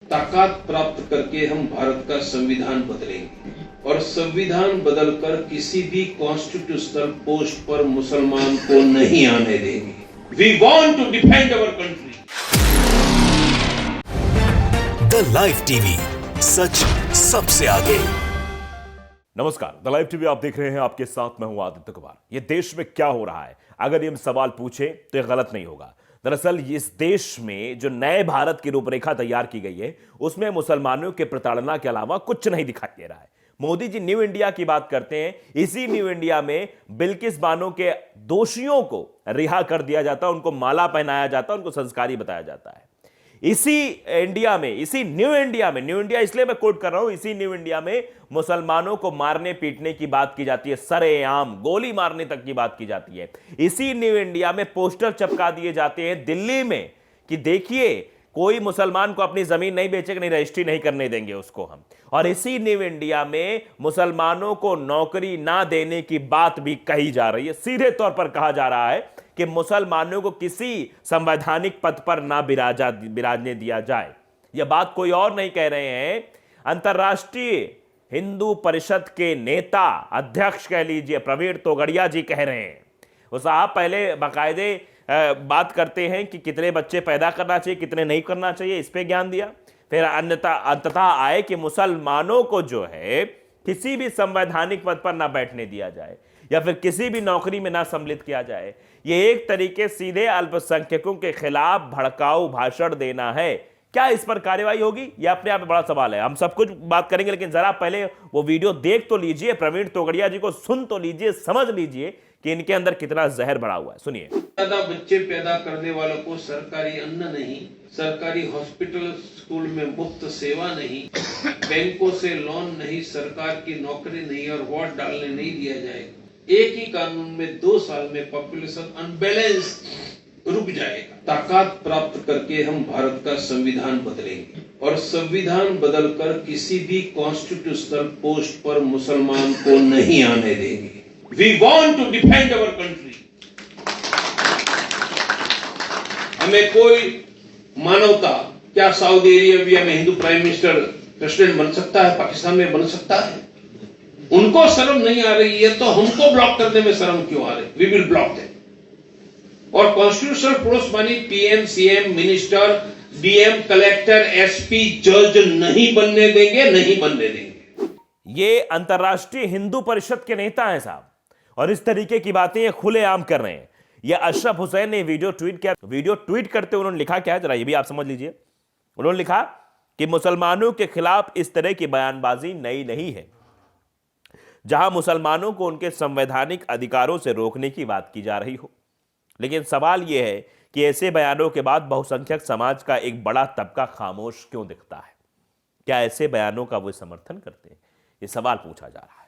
ताकत प्राप्त करके हम भारत का संविधान बदलेंगे और संविधान बदलकर किसी भी कॉन्स्टिट्यूशनल पोस्ट पर मुसलमान को नहीं आने देंगे। We want to defend our country. The live TV, सच सबसे आगे। नमस्कार, द लाइव टीवी आप देख रहे हैं। आपके साथ मैं हूं आदित्य कुमार। ये देश में क्या हो रहा है, अगर ये सवाल पूछे तो ये गलत नहीं होगा। दरअसल इस देश में जो नए भारत की रूपरेखा तैयार की गई है, उसमें मुसलमानों के प्रताड़ना के अलावा कुछ नहीं दिखाई दे रहा है। मोदी जी न्यू इंडिया की बात करते हैं, इसी न्यू इंडिया में बिल्किस बानो के दोषियों को रिहा कर दिया जाता है, उनको माला पहनाया जाता है, उनको संस्कारी बताया जाता है। इसी इंडिया में, इसी न्यू इंडिया इसलिए मैं कोट कर रहा हूं, इसी न्यू इंडिया में मुसलमानों को मारने पीटने की बात की जाती है, सरेआम गोली मारने तक की बात की जाती है। इसी न्यू इंडिया में पोस्टर चिपका दिए जाते हैं दिल्ली में कि देखिए, कोई मुसलमान को अपनी जमीन नहीं बेचेगा, नहीं रजिस्ट्री नहीं करने देंगे उसको हम। और इसी न्यू इंडिया में मुसलमानों को नौकरी ना देने की बात भी कही जा रही है। सीधे तौर पर कहा जा रहा है कि मुसलमानों को किसी संवैधानिक पद पर ना बिराजने दिया जाए। यह बात कोई और नहीं कह रहे हैं, अंतर्राष्ट्रीय हिंदू परिषद के नेता, अध्यक्ष कह लीजिए, प्रवीण तोगड़िया जी कह रहे हैं। वो साहब पहले बाकायदे बात करते हैं कि कितने बच्चे पैदा करना चाहिए, कितने नहीं करना चाहिए, इस पे ज्ञान दिया। फिर अंततः आए कि मुसलमानों को जो है किसी भी संवैधानिक पद पर ना बैठने दिया जाए या फिर किसी भी नौकरी में ना सम्मिलित किया जाए। यह एक तरीके सीधे अल्पसंख्यकों के खिलाफ भड़काऊ भाषण देना है। क्या इस पर कार्रवाई होगी, यह अपने आप में बड़ा सवाल है। हम सब कुछ बात करेंगे, लेकिन जरा पहले वो वीडियो देख तो लीजिए, प्रवीण तोगड़िया जी को सुन तो लीजिए, समझ लीजिए कि इनके अंदर कितना जहर भरा हुआ है। सुनिए। ज्यादा बच्चे पैदा करने वालों को सरकारी अन्न नहीं, सरकारी हॉस्पिटल स्कूल में मुफ्त सेवा नहीं, बैंकों से लोन नहीं, सरकार की नौकरी नहीं और वोट डालने नहीं दिया जाएगा। एक ही कानून में 2 साल में पॉपुलेशन अनबैलेंस रुक जाएगा। ताकत प्राप्त करके हम भारत का संविधान बदलेंगे और संविधान बदलकर किसी भी कॉन्स्टिट्यूशनल पोस्ट पर मुसलमान को नहीं आने देंगे। We want to defend our country. हमें कोई मानवता, क्या सऊदी अरेबिया में हिंदू प्राइम मिनिस्टर प्रेसिडेंट बन सकता है, पाकिस्तान में बन सकता है? उनको शर्म नहीं आ रही है तो हमको ब्लॉक करने में शर्म क्यों आ रही? We will block them. और कॉन्स्टिट्यूशनल पोस्ट मानी PM, CM, minister, DM, collector, SP, जज नहीं बनने देंगे, नहीं बनने देंगे। ये अंतर्राष्ट्रीय हिंदू परिषद के नेता हैं साहब, और इस तरीके की बातें ये खुलेआम कर रहे हैं। ये अशरफ हुसैन ने वीडियो ट्वीट किया। वीडियो ट्वीट करते उन्होंने लिखा क्या है, जरा ये भी आप समझ लीजिए। उन्होंने लिखा कि मुसलमानों के खिलाफ इस तरह की बयानबाजी नई नहीं है, जहां मुसलमानों को उनके संवैधानिक अधिकारों से रोकने की बात की जा रही हो। लेकिन सवाल यह है कि ऐसे बयानों के बाद बहुसंख्यक समाज का एक बड़ा तबका खामोश क्यों दिखता है? क्या ऐसे बयानों का वो समर्थन करते हैं? ये सवाल पूछा जा रहा है।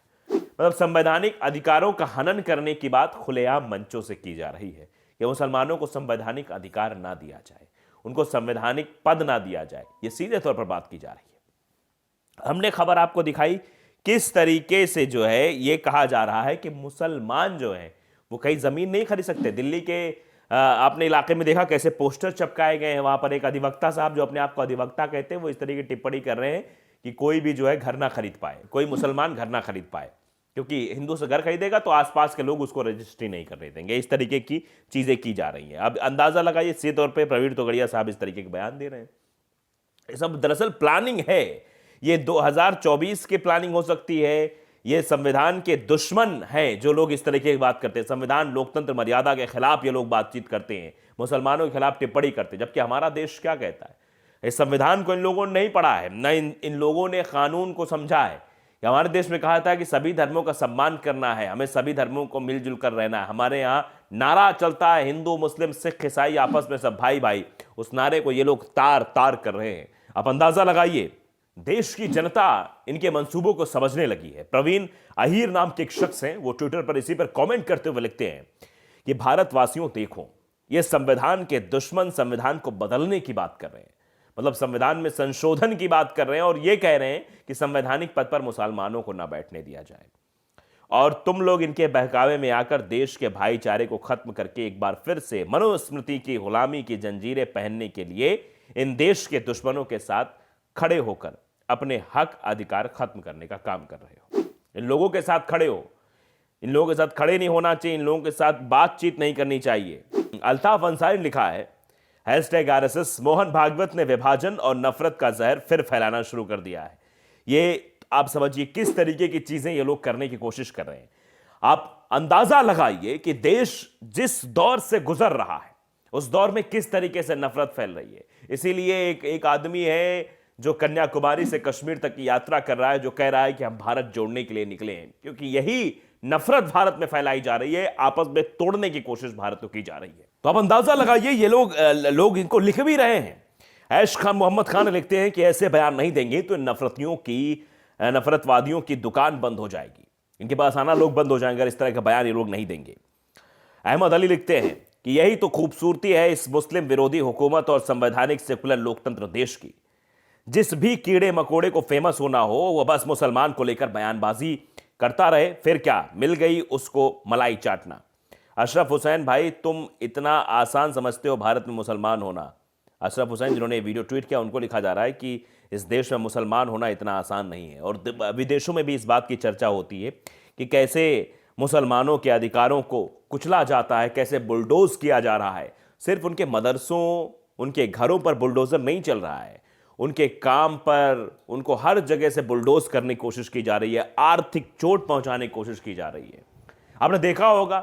मतलब संवैधानिक अधिकारों का हनन करने की बात खुलेआम मंचों से की जा रही है कि मुसलमानों को संवैधानिक अधिकार ना दिया जाए, उनको संवैधानिक पद ना दिया जाए। ये सीधे तौर पर बात की जा रही है। हमने खबर आपको दिखाई किस तरीके से जो है ये कहा जा रहा है कि मुसलमान जो है वो कहीं जमीन नहीं खरीद सकते। दिल्ली के आपने इलाके में देखा कैसे पोस्टर चिपकाए गए हैं। वहां पर एक अधिवक्ता साहब, जो अपने आप को अधिवक्ता कहते हैं, वो इस तरह की टिप्पणी कर रहे हैं कि कोई भी जो है घर ना खरीद पाए, कोई मुसलमान घर ना खरीद पाए, क्योंकि हिंदू से घर खरीदेगा तो आसपास के लोग उसको रजिस्ट्री नहीं करने देंगे। इस तरीके की चीजें की जा रही हैं। अब अंदाजा लगाइए, सीधे तौर पर प्रवीण तोगड़िया साहब इस तरीके के बयान दे रहे हैं। ये सब दरअसल प्लानिंग है। ये 2024 की प्लानिंग हो सकती है। ये संविधान के दुश्मन हैं जो लोग इस तरीके की बात करते हैं। संविधान, लोकतंत्र, मर्यादा के खिलाफ ये लोग बातचीत करते हैं, मुसलमानों के खिलाफ टिप्पणी करते हैं। जबकि हमारा देश क्या कहता है? इस संविधान को इन लोगों ने नहीं पढ़ा है, न इन लोगों ने कानून को समझा है। हमारे देश में कहा था कि सभी धर्मों का सम्मान करना है, हमें सभी धर्मों को मिलजुल कर रहना है। हमारे यहाँ नारा चलता है, हिंदू, मुस्लिम, सिख, ईसाई आपस में सब भाई भाई। उस नारे को ये लोग तार तार कर रहे हैं। आप अंदाजा लगाइए, देश की जनता इनके मंसूबों को समझने लगी है। प्रवीण अहीर नाम के एक शख्स हैं, वो ट्विटर पर इसी पर कमेंट करते हुए लिखते हैं कि भारतवासियों देखो, ये संविधान के दुश्मन संविधान को बदलने की बात कर रहे हैं, मतलब संविधान में संशोधन की बात कर रहे हैं, और ये कह रहे हैं कि संवैधानिक पद पर मुसलमानों को ना बैठने दिया जाए। और तुम लोग इनके बहकावे में आकर देश के भाईचारे को खत्म करके एक बार फिर से मनुस्मृति की गुलामी की जंजीरें पहनने के लिए इन देश के दुश्मनों के साथ खड़े होकर अपने हक अधिकार खत्म करने का काम कर रहे हो। इन लोगों के साथ खड़े हो, इन लोगों के साथ खड़े नहीं होना चाहिए, इन लोगों के साथ बातचीत नहीं करनी चाहिए। अल्ताफ अंसारी ने लिखा है #RSS मोहन भागवत ने विभाजन और नफरत का जहर फिर फैलाना शुरू कर दिया है। ये आप समझिए किस तरीके की चीजें ये लोग करने की कोशिश कर रहे हैं। आप अंदाजा लगाइए कि देश जिस दौर से गुजर रहा है उस दौर में किस तरीके से नफरत फैल रही है। इसीलिए एक आदमी है जो कन्याकुमारी से कश्मीर तक की यात्रा कर रहा है, जो कह रहा है कि हम भारत जोड़ने के लिए निकले हैं, क्योंकि यही नफरत भारत में फैलाई जा रही है, आपस में तोड़ने की कोशिश भारत को की जा रही है। तो आप अंदाजा लगाइए ये लोग इनको लिख भी रहे हैं। ऐश खान मोहम्मद खान लिखते हैं कि ऐसे बयान नहीं देंगे तो नफरतवादियों की दुकान बंद हो जाएगी, इनके पास आना लोग बंद हो जाएंगे, इस तरह का बयान ये लोग नहीं देंगे। अहमद अली लिखते हैं कि यही तो खूबसूरती है इस मुस्लिम विरोधी हुकूमत और संवैधानिक सेकुलर लोकतंत्र देश की। जिस भी कीड़े मकोड़े को फेमस होना हो वह बस मुसलमान को लेकर बयानबाजी करता रहे, फिर क्या मिल गई उसको मलाई चाटना। अशरफ हुसैन भाई तुम इतना आसान समझते हो भारत में मुसलमान होना। अशरफ हुसैन जिन्होंने वीडियो ट्वीट किया उनको लिखा जा रहा है कि इस देश में मुसलमान होना इतना आसान नहीं है। और विदेशों में भी इस बात की चर्चा होती है कि कैसे मुसलमानों के अधिकारों को कुचला जाता है, कैसे बुलडोज किया जा रहा है। सिर्फ उनके मदरसों, उनके घरों पर बुलडोजर नहीं चल रहा है, उनके काम पर उनको हर जगह से बुलडोज करने की कोशिश की जा रही है, आर्थिक चोट पहुंचाने की कोशिश की जा रही है। आपने देखा होगा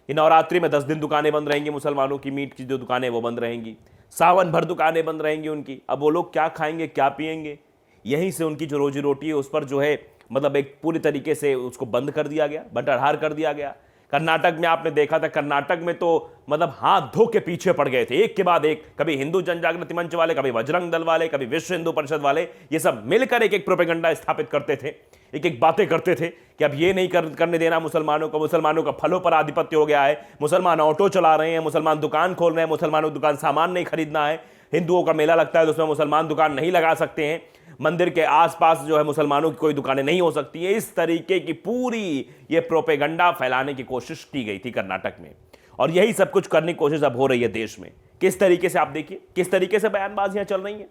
कि नवरात्रि में 10 दिन दुकानें बंद रहेंगी, मुसलमानों की मीट की जो दुकानें वो बंद रहेंगी, सावन भर दुकानें बंद रहेंगी उनकी। अब वो लोग क्या खाएंगे, क्या पिएंगे, यहीं से उनकी जो रोजी रोटी है उस पर जो है मतलब एक पूरी तरीके से उसको बंद कर दिया गया, बंटरहार कर दिया गया। कर्नाटक में आपने देखा था, कर्नाटक में तो मतलब हाथ धो के पीछे पड़ गए थे, एक के बाद एक, कभी हिंदू जनजागृति मंच वाले, कभी बजरंग दल वाले, कभी विश्व हिंदू परिषद वाले, ये सब मिलकर एक प्रोपेगेंडा स्थापित करते थे, एक बातें करते थे कि अब ये नहीं करने देना मुसलमानों का फलों पर आधिपत्य हो गया है, मुसलमान ऑटो चला रहे हैं, मुसलमान दुकान खोल रहे हैं, मुसलमानों की दुकान सामान नहीं खरीदना है, हिंदुओं का मेला लगता है तो उसमें मुसलमान दुकान नहीं लगा सकते हैं, मंदिर के आसपास जो है मुसलमानों की कोई दुकानें नहीं हो सकती है। इस तरीके की पूरी ये प्रोपेगेंडा फैलाने की कोशिश की गई थी कर्नाटक में, और यही सब कुछ करने की कोशिश अब हो रही है देश में। किस तरीके से आप देखिए, किस तरीके से बयानबाजियां चल रही हैं,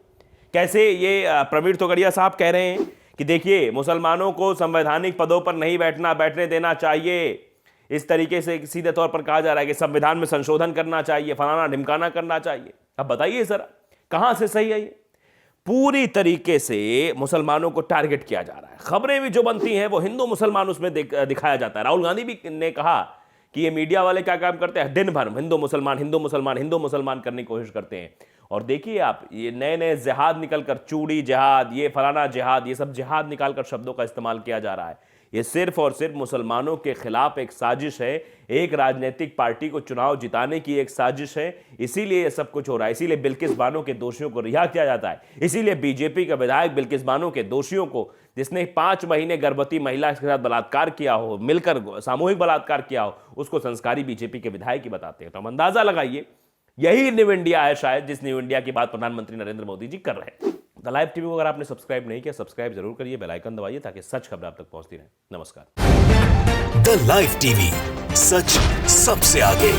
कैसे ये प्रवीण तोगड़िया साहब कह रहे हैं कि देखिए मुसलमानों को संवैधानिक पदों पर नहीं बैठने देना चाहिए। इस तरीके से सीधे तौर पर कहा जा रहा है कि संविधान में संशोधन करना चाहिए, फलाना ढिमकाना करना चाहिए। अब बताइए जरा कहां से सही है ये? पूरी तरीके से मुसलमानों को टारगेट किया जा रहा है। खबरें भी जो बनती हैं वो हिंदू मुसलमान उसमें दिखाया जाता है। राहुल गांधी भी ने कहा कि ये मीडिया वाले क्या काम करते हैं, दिन भर हिंदू मुसलमान करने की कोशिश करते हैं। और देखिए आप, ये नए नए जिहाद निकलकर, चूड़ी जिहाद, ये फलाना जिहाद, ये सब जिहाद निकालकर शब्दों का इस्तेमाल किया जा रहा है। ये सिर्फ और सिर्फ मुसलमानों के खिलाफ एक साजिश है, एक राजनीतिक पार्टी को चुनाव जिताने की एक साजिश है। इसीलिए ये सब कुछ हो रहा है, इसीलिए बिल्किस बानो के दोषियों को रिहा किया जाता है, इसीलिए बीजेपी का विधायक बिल्किस बानो के दोषियों को, जिसने 5 महीने गर्भवती महिला के साथ बलात्कार किया हो, मिलकर सामूहिक बलात्कार किया हो, उसको संस्कारी बीजेपी के विधायक ही बताते हैं। तो हम अंदाजा लगाइए यही न्यू इंडिया है शायद, जिस न्यू इंडिया की बात प्रधानमंत्री नरेंद्र मोदी जी कर रहे हैं। द लाइव टीवी को अगर आपने सब्सक्राइब नहीं किया, सब्सक्राइब जरूर करिए, बेल आइकन दबाइए ताकि सच खबर आप तक पहुंचती रहे। नमस्कार। द लाइव टीवी, सच सबसे आगे।